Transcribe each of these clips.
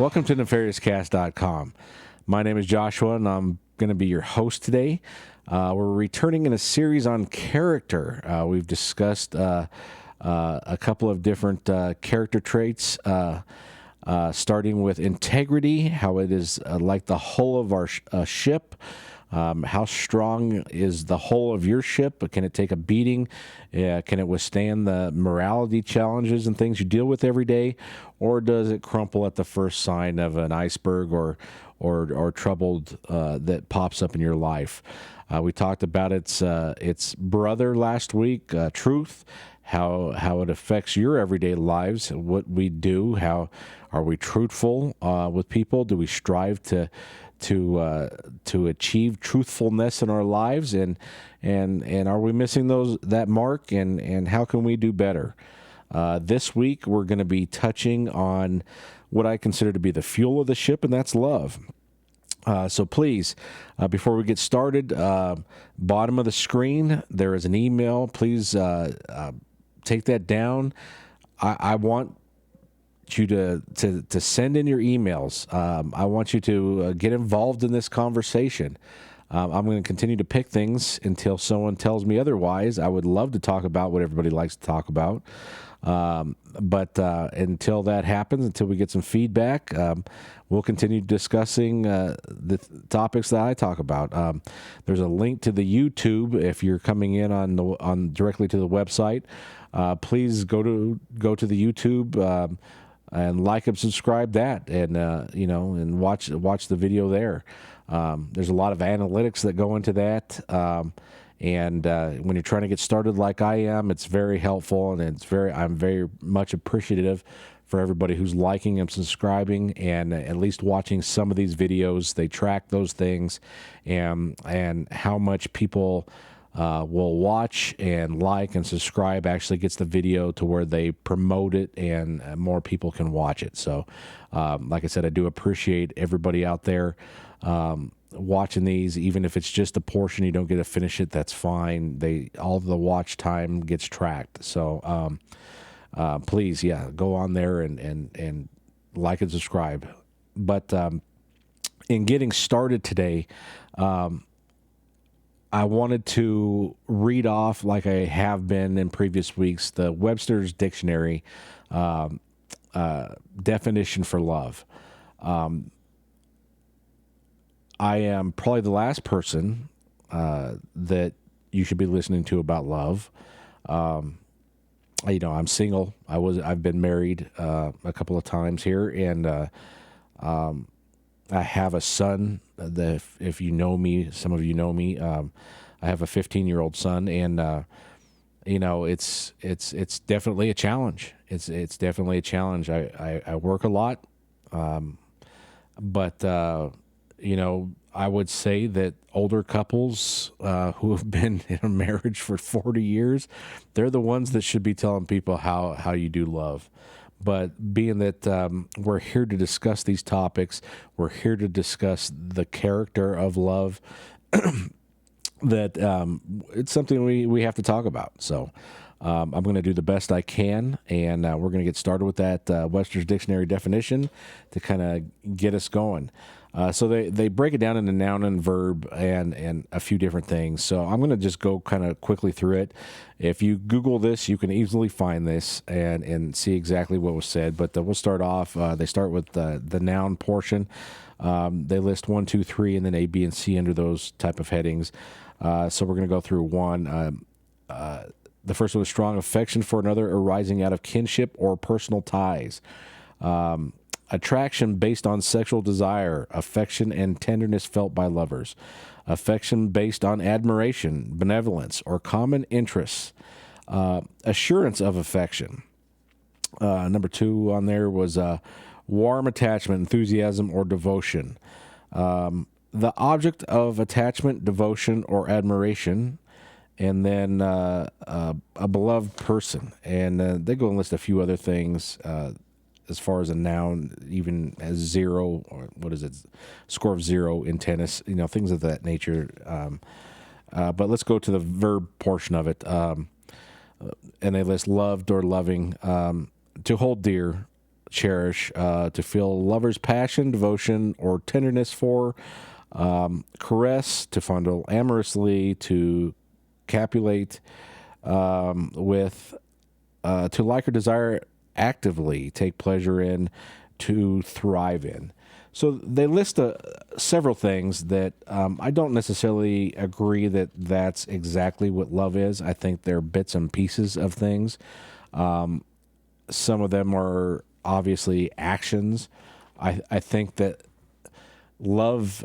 Welcome to NefariousCast.com. My name is Joshua, and I'm going to be your host today. We're returning in a series on character. We've discussed a couple of different character traits, starting with integrity, how it is like the hull of our ship. How strong is the hull of your ship? Can it take a beating? Can it withstand the morality challenges and things you deal with every day? Or does it crumple at the first sign of an iceberg or troubled that pops up in your life? We talked about its brother last week, truth, how it affects your everyday lives, what we do, how are we truthful with people? Do we strive to achieve truthfulness in our lives, and are we missing that mark, and how can we do better? This week we're going to be touching on what I consider to be the fuel of the ship, and that's love. So please, before we get started, bottom of the screen there is an email. Please take that down. I want you to send in your emails. I want you to get involved in this conversation. I'm going to continue to pick things until someone tells me otherwise. I would love to talk about what everybody likes to talk about. But until that happens, until we get some feedback, we'll continue discussing the topics that I talk about. There's a link to the YouTube if you're coming in on directly to the website. Please go to the YouTube and like and subscribe that, and and watch the video there. There's a lot of analytics that go into that. And when you're trying to get started like I am, it's very helpful, and I'm very much appreciative for everybody who's liking and subscribing and at least watching some of these videos. They track those things, and how much people will watch and like and subscribe actually gets the video to where they promote it and more people can watch it. So, like I said, I do appreciate everybody out there watching these. Even if it's just a portion, you don't get to finish it, that's fine. All the watch time gets tracked. So please, go on there and like and subscribe. But in getting started today, I wanted to read off, like I have been in previous weeks, the Webster's Dictionary definition for love. I am probably the last person that you should be listening to about love. I'm single. I've been married a couple of times here, and I have a son. If you know me, some of you know me. I have a 15-year-old son, and it's definitely a challenge. It's definitely a challenge. I work a lot, but I would say that older couples who have been in a marriage for 40 years, they're the ones that should be telling people how you do love. But being that we're here to discuss these topics, we're here to discuss the character of love, that it's something we have to talk about. So I'm going to do the best I can, and we're going to get started with that Webster's Dictionary definition to kind of get us going. So they break it down into noun and verb and a few different things. So I'm going to just go kind of quickly through it. If you Google this, you can easily find this and see exactly what was said. But we'll start off. They start with the noun portion. They list 1, 2, 3, and then A, B, and C under those type of headings. So we're going to go through one. The first one was strong affection for another arising out of kinship or personal ties. Attraction based on sexual desire, affection and tenderness felt by lovers. Affection based on admiration, benevolence, or common interests. Assurance of affection. Number 2 on there was warm attachment, enthusiasm, or devotion. The object of attachment, devotion, or admiration. And then a beloved person. And they go and list a few other things as far as a noun, even as 0, or what is it, score of 0 in tennis, things of that nature. But let's go to the verb portion of it. And they list loved or loving, to hold dear, cherish, to feel a lover's passion, devotion, or tenderness for, caress, to fondle amorously, to copulate with, to like or desire actively, take pleasure in, to thrive in. So they list several things that I don't necessarily agree that that's exactly what love is. I think they're bits and pieces of things. Some of them are obviously actions. I think that love,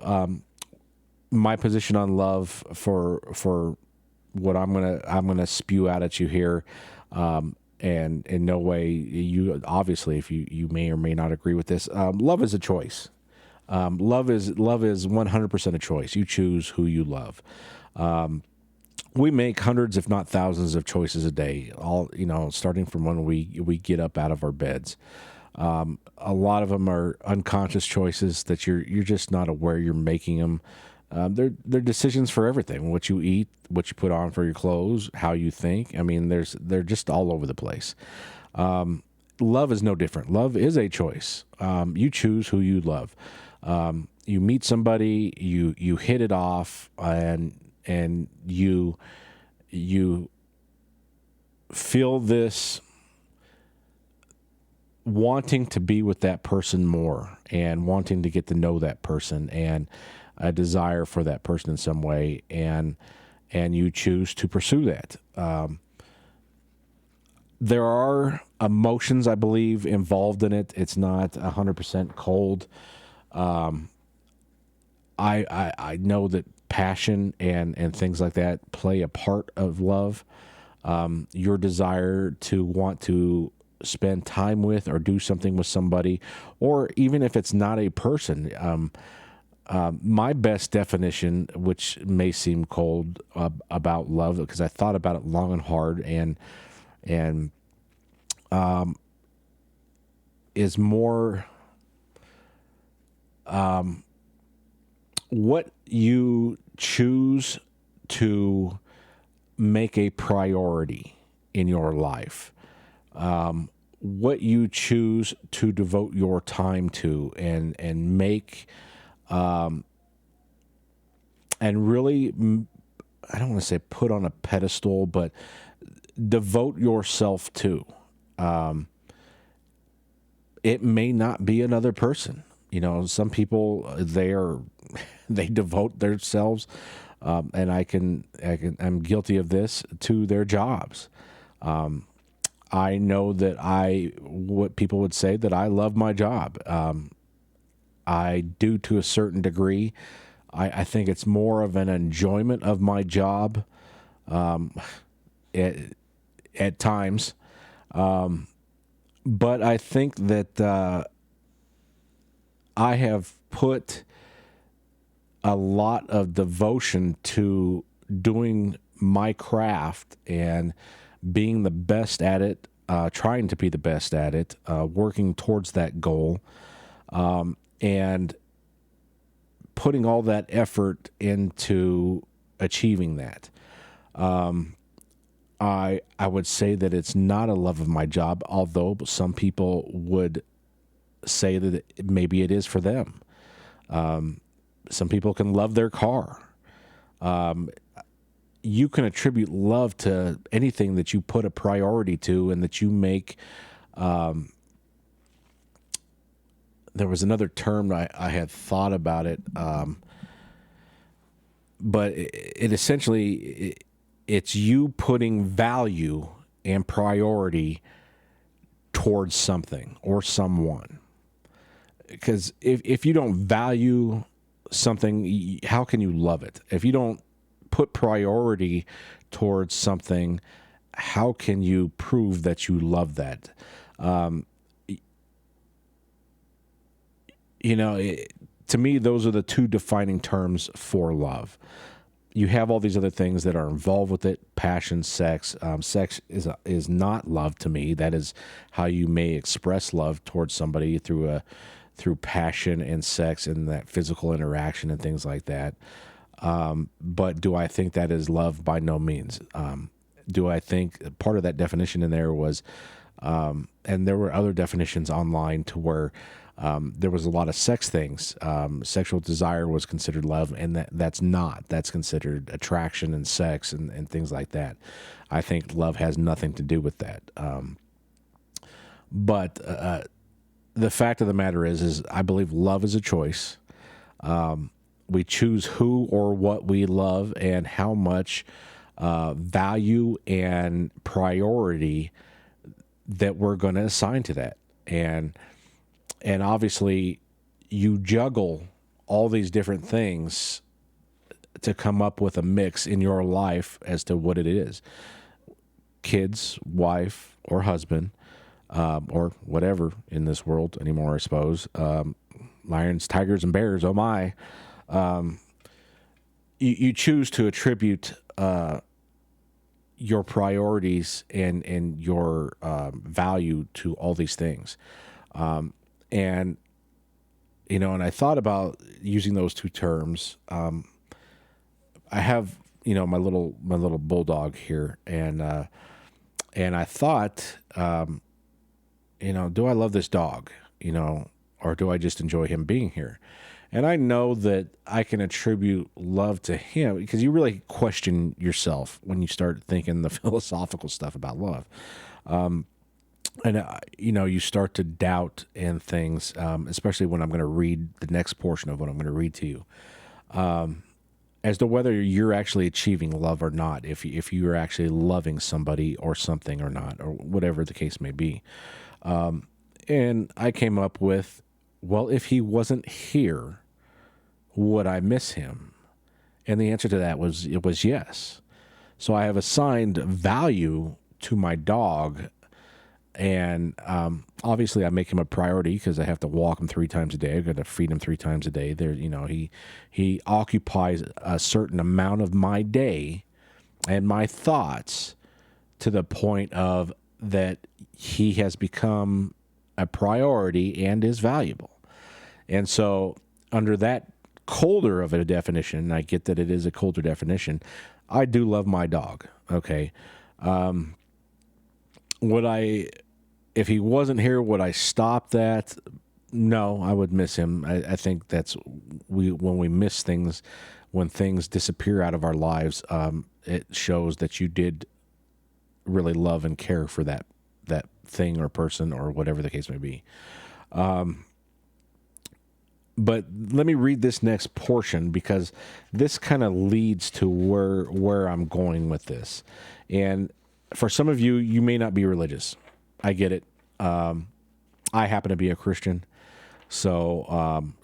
my position on love for what I'm gonna spew out at you here, and in no way, you obviously, if you may or may not agree with this, love is a choice. Love is 100% a choice. You choose who you love. We make hundreds, if not thousands, of choices a day. All starting from when we get up out of our beds. A lot of them are unconscious choices that you're just not aware you're making them. They're decisions for everything: what you eat, what you put on for your clothes, how you think. I mean, they're just all over the place. Love is no different. Love is a choice. You choose who you love. You meet somebody, you hit it off, and you feel this wanting to be with that person more, and wanting to get to know that person, and a desire for that person in some way, and you choose to pursue that. There are emotions, I believe, involved in it. It's not 100% cold. I know that passion and things like that play a part of love. Your desire to want to spend time with or do something with somebody, or even if it's not a person. My best definition, which may seem cold, about love, because I thought about it long and hard, and is more what you choose to make a priority in your life, what you choose to devote your time to, and make, and really, I don't want to say put on a pedestal, but devote yourself to. It may not be another person. Some people, they devote themselves, and I'm guilty of this, to their jobs. I know that what people would say, that I love my job. I do, to a certain degree. I think it's more of an enjoyment of my job, at times. But I think that I have put a lot of devotion to doing my craft and being the best at it, trying to be the best at it, working towards that goal, and putting all that effort into achieving that. I would say that it's not a love of my job, although some people would say that maybe it is for them. Some people can love their car. You can attribute love to anything that you put a priority to, and that you make. There was another term I had thought about it, but it essentially, it's you putting value and priority towards something or someone. Because if you don't value something, how can you love it? If you don't put priority towards something, how can you prove that you love that? To me, those are the two defining terms for love. You have all these other things that are involved with it: passion, sex. Sex is not love to me. That is how you may express love towards somebody, through passion and sex and that physical interaction and things like that. But do I think that is love? By no means. Do I think part of that definition in there was And there were other definitions online to where there was a lot of sex things. Sexual desire was considered love, and that's not. That's considered attraction and sex and things like that. I think love has nothing to do with that. But the fact of the matter is I believe love is a choice. We choose who or what we love and how much value and priority that we're going to assign to that. And obviously you juggle all these different things to come up with a mix in your life as to what it is. Kids, wife, or husband, or whatever in this world anymore, I suppose. Lions, tigers, and bears, oh my. You choose to attribute your priorities and your value to all these things. And I thought about using those two terms. I have, my little bulldog here, and I thought, do I love this dog, or do I just enjoy him being here? And I know that I can attribute love to him because you really question yourself when you start thinking the philosophical stuff about love. You start to doubt and things, especially when I'm going to read the next portion of what I'm going to read to you, as to whether you're actually achieving love or not, if you're actually loving somebody or something or not, or whatever the case may be. And I came up with, well, if he wasn't here, would I miss him? And the answer to that was yes. So I have assigned value to my dog, and obviously I make him a priority because I have to walk him 3 times a day. I've got to feed him 3 times a day. There, he occupies a certain amount of my day and my thoughts, to the point of that he has become a priority and is valuable. And so under that colder of a definition, I get that it is a colder definition, I do love my dog. Okay. If he wasn't here, would I stop that? No, I would miss him. I think that's when we miss things, when things disappear out of our lives, it shows that you did really love and care for that thing or person or whatever the case may be. But let me read this next portion, because this kind of leads to where I'm going with this. And for some of you, you may not be religious. I get it. I happen to be a Christian. So,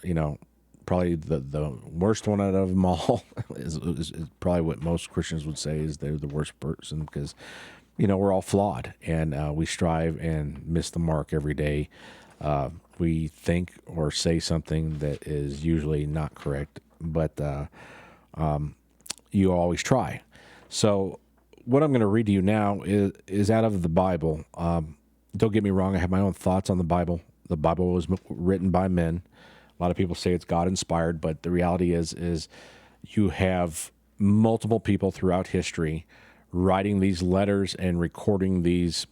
probably the worst one out of them all is probably what most Christians would say is they're the worst person, because, we're all flawed, and we strive and miss the mark every day. We think or say something that is usually not correct, but you always try. So what I'm going to read to you now is out of the Bible. Don't get me wrong, I have my own thoughts on the Bible. The Bible was written by men. A lot of people say it's God inspired, but the reality is you have multiple people throughout history writing these letters and recording these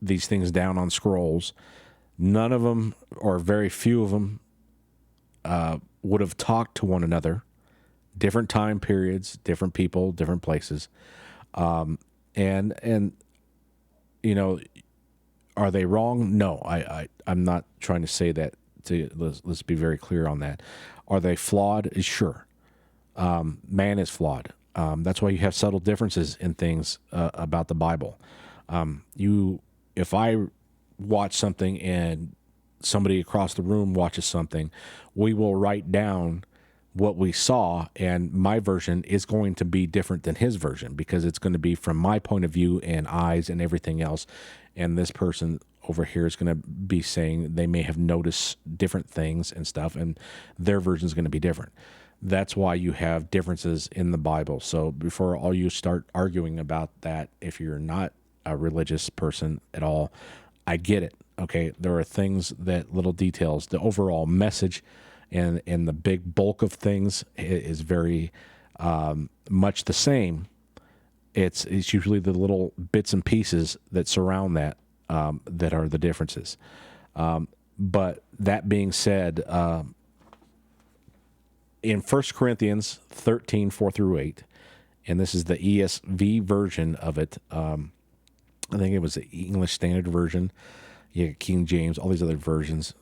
things down on scrolls. None of them, or very few of them, would have talked to one another. Different time periods, different people, different places. And are they wrong? No, I'm not trying to say that. Let's be very clear on that. Are they flawed? Sure. Man is flawed. That's why you have subtle differences in things about the Bible. If I watch something and somebody across the room watches something, we will write down what we saw, and my version is going to be different than his version, because it's going to be from my point of view and eyes and everything else. And this person over here is going to be saying they may have noticed different things and stuff, and their version is going to be different. That's why you have differences in the Bible. So before all you start arguing about that, if you're not a religious person at all, I get it. Okay, there are things that little details, the overall message and the big bulk of things is very much the same. It's usually the little bits and pieces that surround that that are the differences. But that being said, in 1 Corinthians 13, 4 through 8, and this is the ESV version of it. I think it was the English Standard Version. You got King James, all these other versions.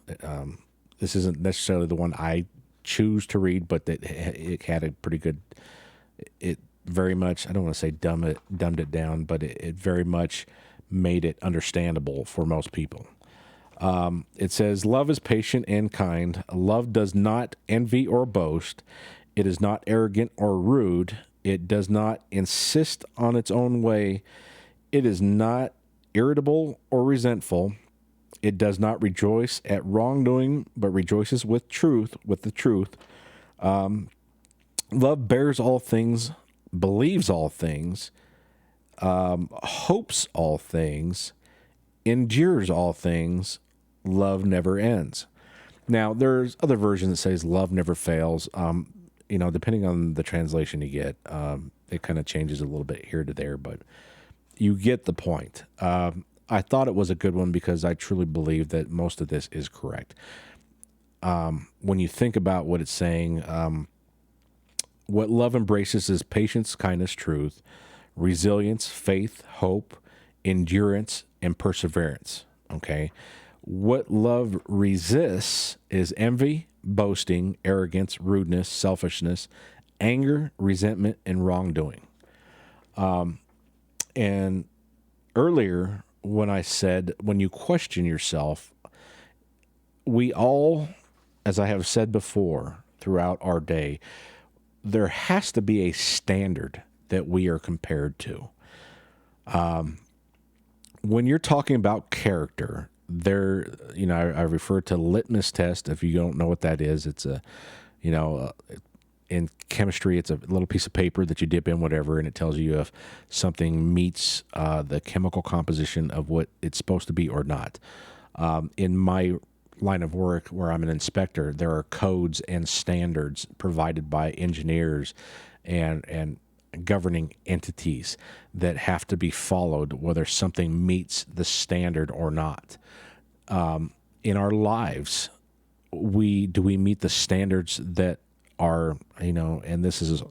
This isn't necessarily the one I choose to read, but it had a pretty good. It very much, I don't want to say dumbed it down, but it very much made it understandable for most people. It says, "Love is patient and kind. Love does not envy or boast. It is not arrogant or rude. It does not insist on its own way. It is not irritable or resentful. It does not rejoice at wrongdoing, but rejoices with the truth. Love bears all things, believes all things, hopes all things, endures all things. Love never ends." Now, there's other versions that says love never fails. Depending on the translation you get, it kind of changes a little bit here to there, but you get the point. I thought it was a good one because I truly believe that most of this is correct. When you think about what it's saying, what love embraces is patience, kindness, truth, resilience, faith, hope, endurance, and perseverance. Okay? What love resists is envy, boasting, arrogance, rudeness, selfishness, anger, resentment, and wrongdoing. And earlier, when I said, when you question yourself, we all, as I have said before throughout our day, there has to be a standard that we are compared to. When you're talking about character, I refer to litmus test. If you don't know what that is, it's in chemistry, it's a little piece of paper that you dip in whatever, and it tells you if something meets the chemical composition of what it's supposed to be or not. In my line of work, where I'm an inspector, there are codes and standards provided by engineers and governing entities that have to be followed, whether something meets the standard or not. In our lives, do we meet the standards that are, and this is,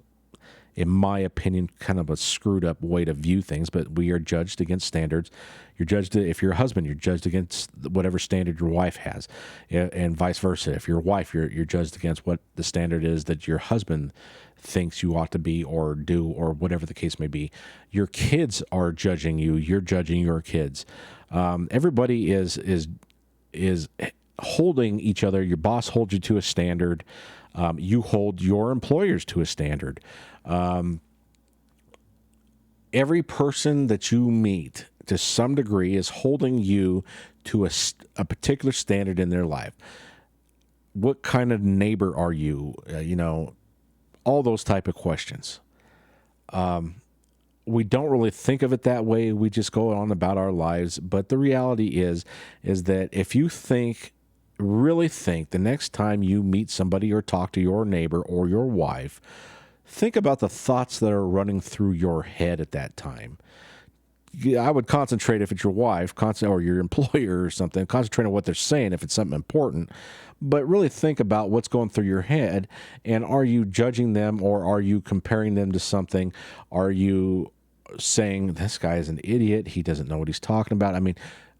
in my opinion, kind of a screwed up way to view things, but we are judged against standards. You're judged, if you're a husband, you're judged against whatever standard your wife has, and vice versa. If you're a wife, you're judged against what the standard is that your husband thinks you ought to be or do, or whatever the case may be. Your kids are judging you. You're judging your kids. Everybody is holding each other. Your boss holds you to a standard. You hold your employers to a standard. Every person that you meet, to some degree, is holding you to a particular standard in their life. What kind of neighbor are you? All those type of questions. We don't really think of it that way. We just go on about our lives. But the reality is that if you really think the next time you meet somebody or talk to your neighbor or your wife, think about the thoughts that are running through your head at that time. I would concentrate, if it's your wife, or your employer or something, concentrate on what they're saying if it's something important, but really think about what's going through your head, and are you judging them, or are you comparing them to something? Are you saying, this guy is an idiot, he doesn't know what he's talking about? I mean,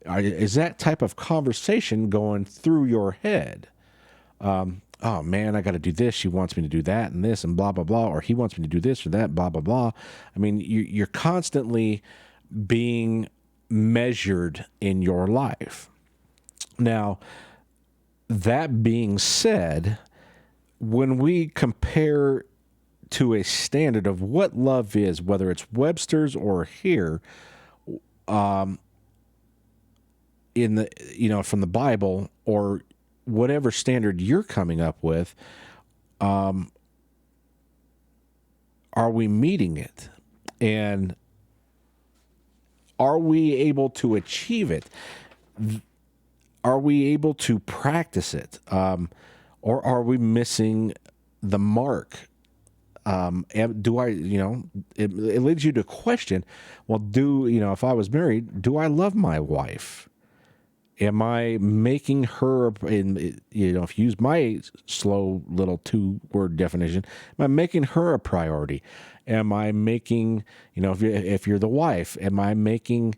is that type of conversation going through your head? Oh man, I got to do this. She wants me to do that and this and blah, blah, blah. Or he wants me to do this or that, blah, blah, blah. I mean, you're constantly being measured in your life. Now, that being said, when we compare to a standard of what love is, whether it's Webster's or here, in the, from the Bible, or whatever standard you're coming up with, are we meeting it? And are we able to achieve it? Are we able to practice it? Or are we missing the mark? Do I, it leads you to question, well, if I was married, do I love my wife? Am I making her, if you use my slow little 2-word definition, am I making her a priority? Am I making, if you're the wife, am I making,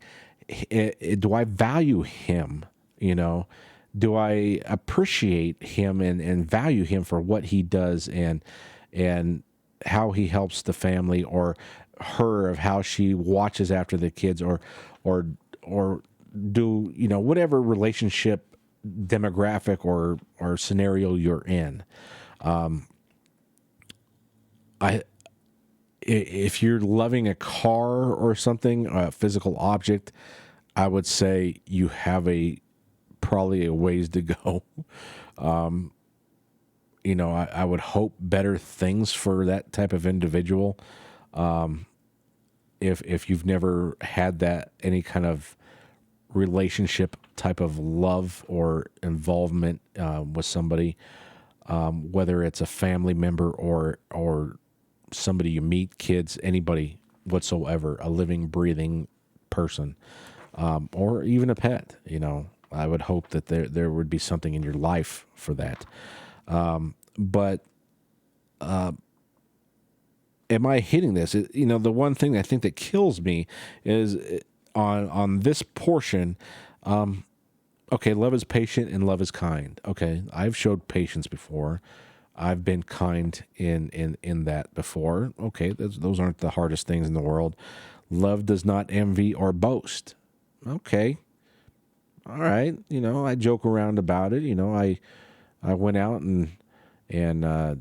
do I value him? Do I appreciate him and value him for what he does and how he helps the family, or her of how she watches after the kids, or do whatever relationship demographic or scenario you're in. I If you're loving a car or something, a physical object, I would say you have probably a ways to go. I would hope better things for that type of individual. If you've never had that, any kind of relationship type of love or involvement with somebody, whether it's a family member or somebody you meet, kids, anybody whatsoever, a living, breathing person, or even a pet. I would hope that there would be something in your life for that. But am I hitting this? The one thing I think that kills me is on this portion. Okay, love is patient and love is kind. Okay, I've showed patience before. I've been kind in that before. Okay, those aren't the hardest things in the world. Love does not envy or boast. Okay, all right. I joke around about it. I went out and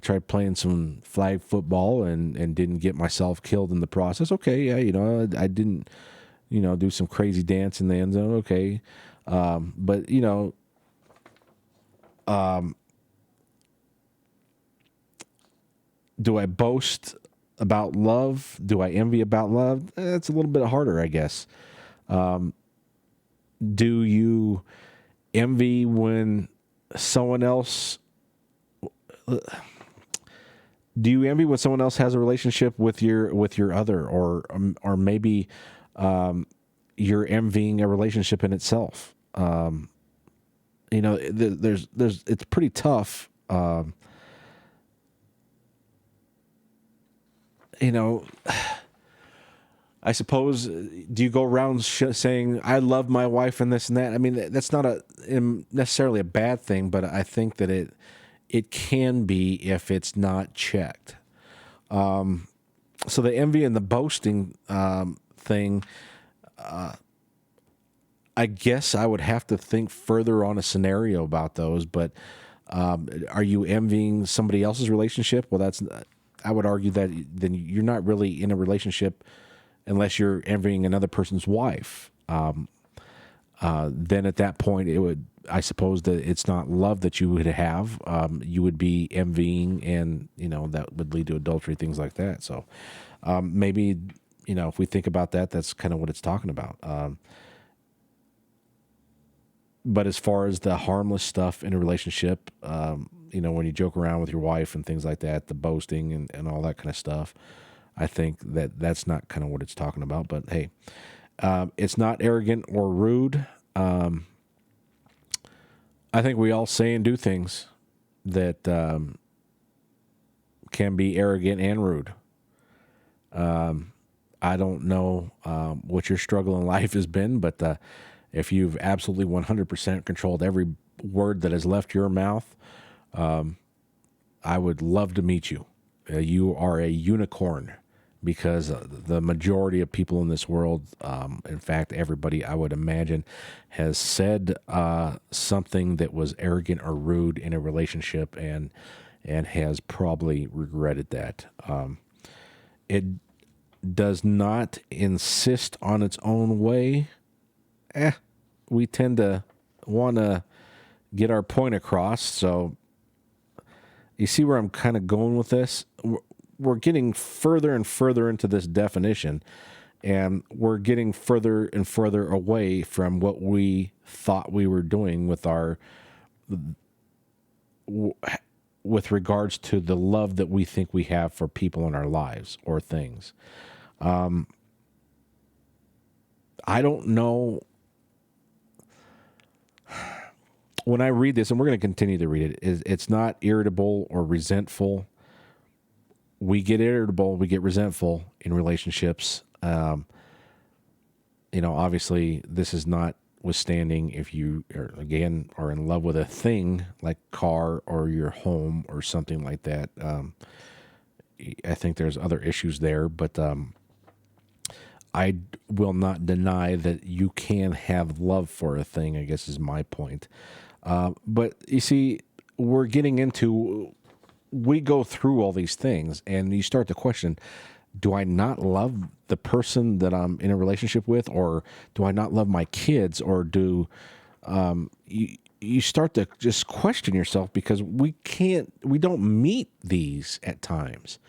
tried playing some flag football and didn't get myself killed in the process. Okay, yeah, I didn't, do some crazy dance in the end zone. Okay, but do I boast about love? Do I envy about love? It's a little bit harder, I guess. Do you envy when someone else? Do you envy when someone else has a relationship with your other, or maybe you're envying a relationship in itself? There's it's pretty tough. I suppose, do you go around saying, I love my wife and this and that? I mean, that's not necessarily a bad thing, but I think that it can be if it's not checked. So the envy and the boasting thing, I guess I would have to think further on a scenario about those, but are you envying somebody else's relationship? Well, I would argue that then you're not really in a relationship unless you're envying another person's wife. Then at that point, I suppose that it's not love that you would have. You would be envying, and that would lead to adultery, things like that. So maybe if we think about that, that's kind of what it's talking about. But as far as the harmless stuff in a relationship, when you joke around with your wife and things like that, the boasting and all that kind of stuff, I think that's not kind of what it's talking about. But hey, it's not arrogant or rude. I think we all say and do things that can be arrogant and rude. I don't know what your struggle in life has been, but if you've absolutely 100% controlled every word that has left your mouth, I would love to meet you. You are a unicorn, because the majority of people in this world, in fact, everybody I would imagine, has said something that was arrogant or rude in a relationship and has probably regretted that. It does not insist on its own way. We tend to want to get our point across. So you see where I'm kind of going with this? We're getting further and further into this definition, and we're getting further and further away from what we thought we were doing with with regards to the love that we think we have for people in our lives or things. I don't know. When I read this, and we're going to continue to read it, it's not irritable or resentful. We get irritable, we get resentful in relationships. Obviously, this is not withstanding if you are in love with a thing like car or your home or something like that. I think there's other issues there, but I will not deny that you can have love for a thing, I guess is my point. But you see, we go through all these things and you start to question, do I not love the person that I'm in a relationship with, or do I not love my kids, or you start to just question yourself because we don't meet these at times.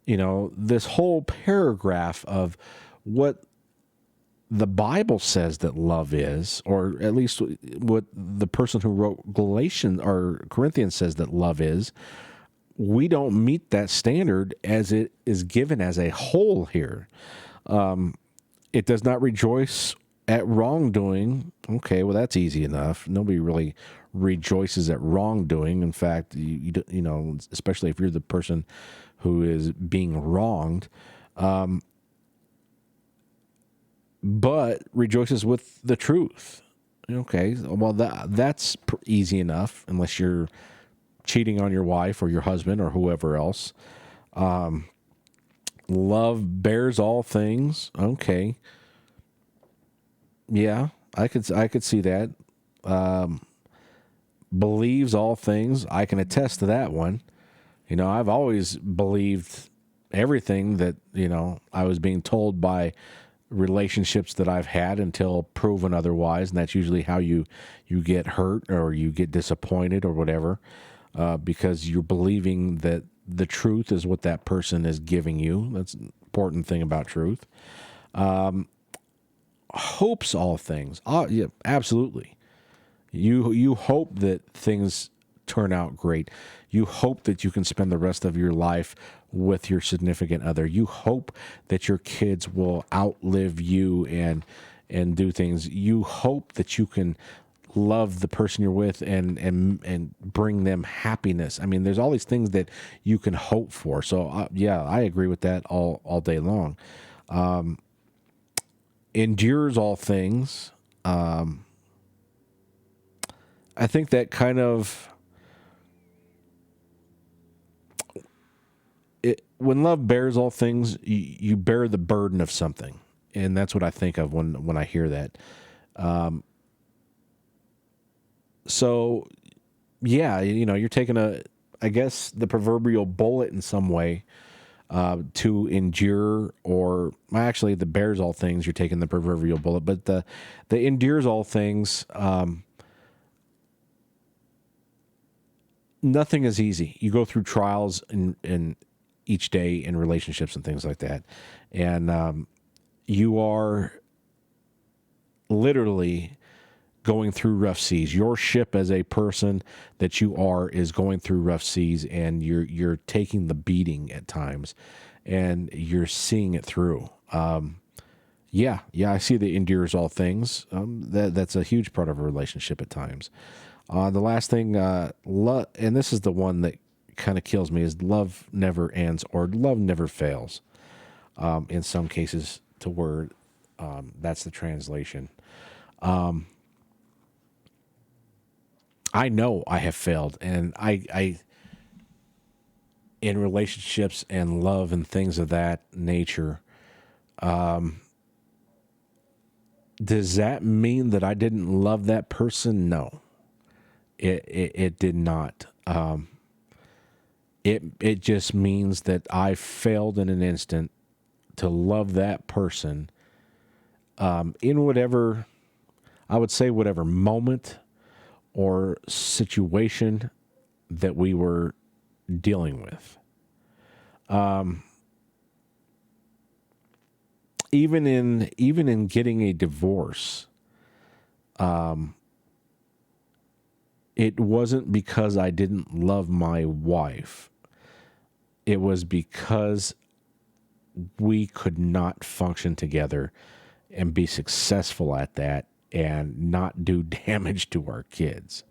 This whole paragraph of what the Bible says that love is, or at least what the person who wrote Galatians or Corinthians says that love is, we don't meet that standard as it is given as a whole here. It does not rejoice at wrongdoing. Okay, well, that's easy enough. Nobody really rejoices at wrongdoing. In fact, especially if you're the person who is being wronged, but rejoices with the truth. Okay, well, that's easy enough, unless you're cheating on your wife or your husband or whoever else. Love bears all things. Okay. Yeah, I could see that. Believes all things. I can attest to that one. I've always believed everything that, I was being told by relationships that I've had until proven otherwise. And that's usually how you get hurt or you get disappointed or whatever. Because you're believing that the truth is what that person is giving you. That's an important thing about truth. Hopes all things. Yeah, absolutely. You hope that things turn out great. You hope that you can spend the rest of your life with your significant other. You hope that your kids will outlive you and do things. You hope that you can love the person you're with and bring them happiness. I mean, there's all these things that you can hope for. So yeah, I agree with that all day long. Endures all things. I think that kind of when love bears all things, you bear the burden of something, and that's what I think of when I hear that. So, yeah, you're taking I guess, the proverbial bullet in some way to endure, or actually, the bears all things. You're taking the proverbial bullet, but the endures all things. Nothing is easy. You go through trials in each day in relationships and things like that, and you are literally going through rough seas. Your ship as a person that you are is going through rough seas, and you're taking the beating at times, and you're seeing it through. Yeah, I see the endures all things. That's a huge part of a relationship at times. The last thing, and this is the one that kind of kills me, is love never ends, or love never fails. In some cases, to where that's the translation. I know I have failed, and I in relationships and love and things of that nature. Does that mean that I didn't love that person? No, it did not. It just means that I failed in an instant to love that person in whatever, I would say, whatever moment or situation that we were dealing with. Even in getting a divorce, it wasn't because I didn't love my wife. It was because we could not function together and be successful at that and not do damage to our kids.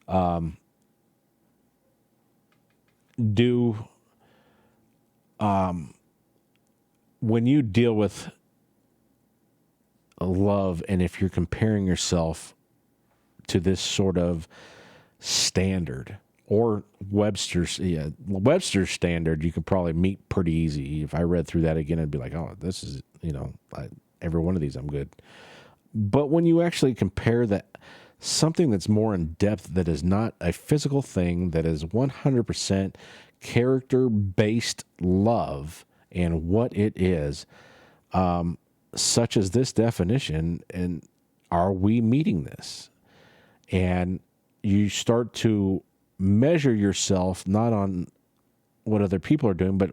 When you deal with love, and if you're comparing yourself to this sort of standard, or Webster's standard, you could probably meet pretty easy. If I read through that again, I'd be like, oh, this is, every one of these I'm good. But when you actually compare that, something that's more in depth, that is not a physical thing, that is 100% character-based love and what it is, such as this definition, and are we meeting this? And you start to measure yourself not on what other people are doing, but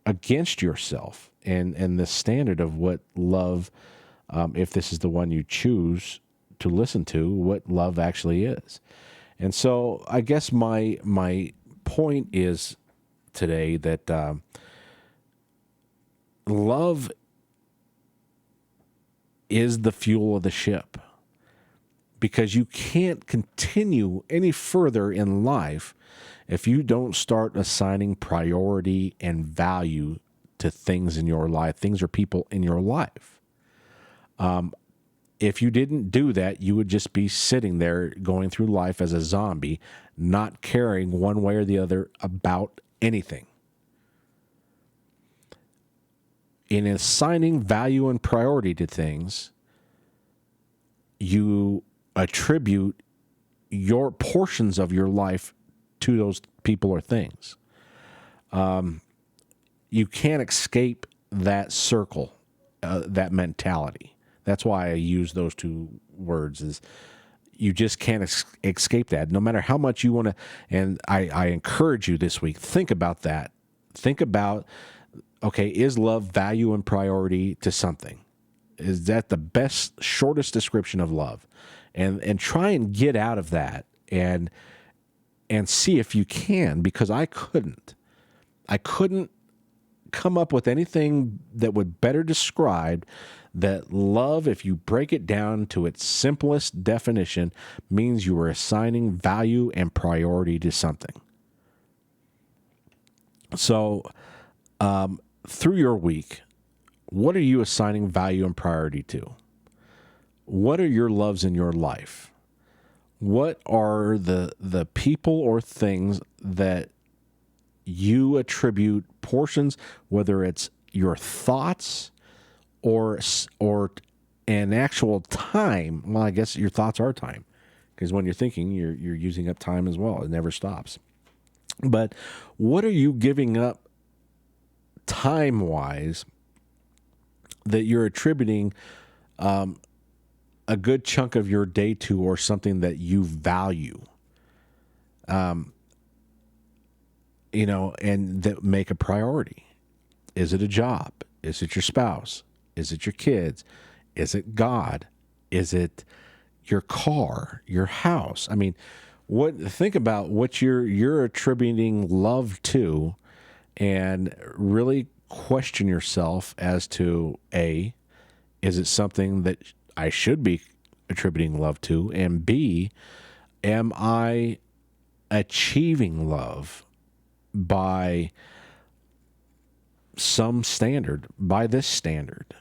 against yourself and the standard of what love, if this is the one you choose to listen to, what love actually is. And so I guess my point is today that love is the fuel of the ship, because you can't continue any further in life if you don't start assigning priority and value to things in your life, things or people in your life. If you didn't do that, you would just be sitting there going through life as a zombie, not caring one way or the other about anything. In assigning value and priority to things, you attribute your portions of your life to those people or things. You can't escape that circle, that mentality. That's why I use those two words, is you just can't escape that. No matter how much you want to, and I encourage you this week, think about that. Think about, okay, is love value and priority to something? Is that the best, shortest description of love? And try and get out of that and see if you can, because I couldn't come up with anything that would better describe that love, if you break it down to its simplest definition, means you are assigning value and priority to something. So, through your week, what are you assigning value and priority to? What are your loves in your life? What are the people or things that you attribute portions, whether it's your thoughts or an actual time? Well, I guess your thoughts are time, because when you're thinking, you're using up time as well. It never stops. But what are you giving up time-wise that you're attributing a good chunk of your day to, or something that you value? And that make a priority. Is it a job? Is it your spouse? Is it your kids? Is it God? Is it your car, your house? I mean, think about what you're attributing love to, and really question yourself as to, A, is it something that I should be attributing love to? And B, am I achieving love by some standard, by this standard,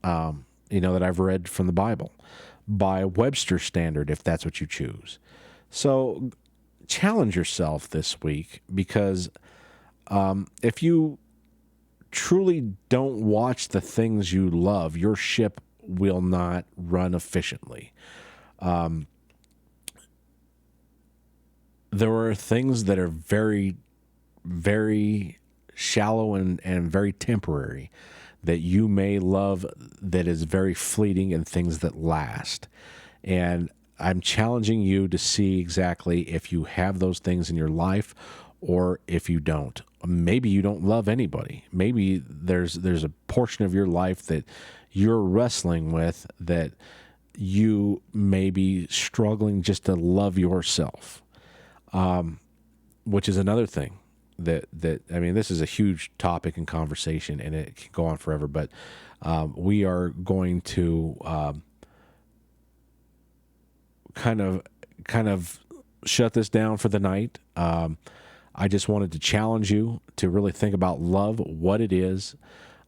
that I've read from the Bible, by Webster's standard, if that's what you choose. So challenge yourself this week, because if you truly don't watch the things you love, your ship will not run efficiently. There are things that are very, very shallow and very temporary that you may love, that is very fleeting, and things that last. And I'm challenging you to see exactly if you have those things in your life or if you don't. Maybe you don't love anybody. Maybe there's a portion of your life that you're wrestling with, that you may be struggling just to love yourself, which is another thing that I mean, this is a huge topic and conversation, and it can go on forever. But we are going to kind of shut this down for the night. I just wanted to challenge you to really think about love, what it is,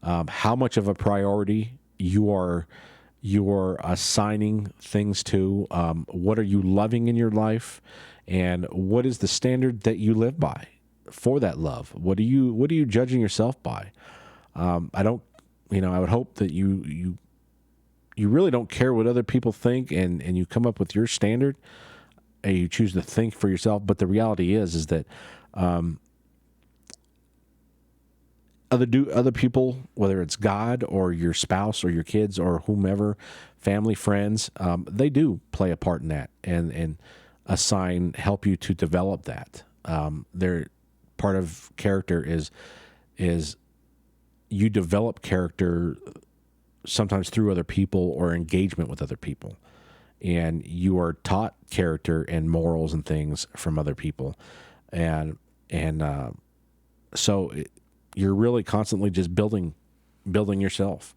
how much of a priority you are assigning things to. What are you loving in your life, and what is the standard that you live by for that love? What are you judging yourself by? I don't, I would hope that you really don't care what other people think, and you come up with your standard, and you choose to think for yourself. But the reality is that other people, whether it's God or your spouse or your kids or whomever, family, friends, they do play a part in that, and help you to develop that. They're part of character is you develop character sometimes through other people or engagement with other people, and you are taught character and morals and things from other people, and so you're really constantly just building yourself.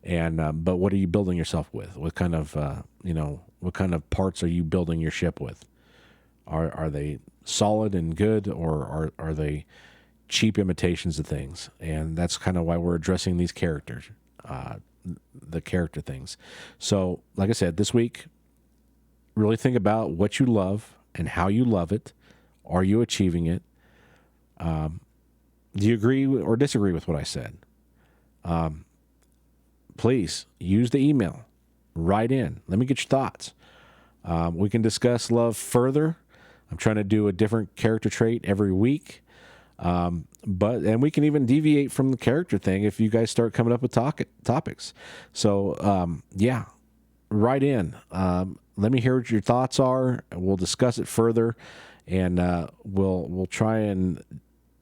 And but what are you building yourself with? What kind of what kind of parts are you building your ship with? Are they solid and good, or are they cheap imitations of things? And that's kind of why we're addressing these characters, the character things. So, like I said, this week, really think about what you love and how you love it. Are you achieving it? Do you agree or disagree with what I said? Please use the email. Write in. Let me get your thoughts. We can discuss love further. I'm trying to do a different character trait every week. And we can even deviate from the character thing if you guys start coming up with topics. So, write in. Let me hear what your thoughts are. We'll discuss it further, and we'll try and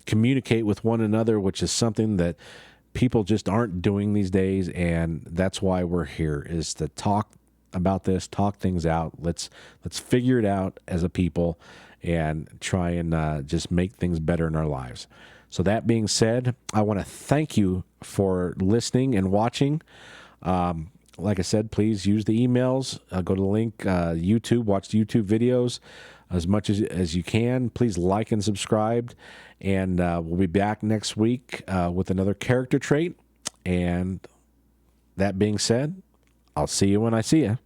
communicate with one another, which is something that people just aren't doing these days. And that's why we're here, is to talk about this, talk things out. Let's figure it out as a people and try and just make things better in our lives. So that being said, I want to thank you for listening and watching. Like I said, please use the emails. Go to the link, YouTube, watch the YouTube videos as much as you can. Please like and subscribe. And we'll be back next week with another character trait. And that being said, I'll see you when I see you.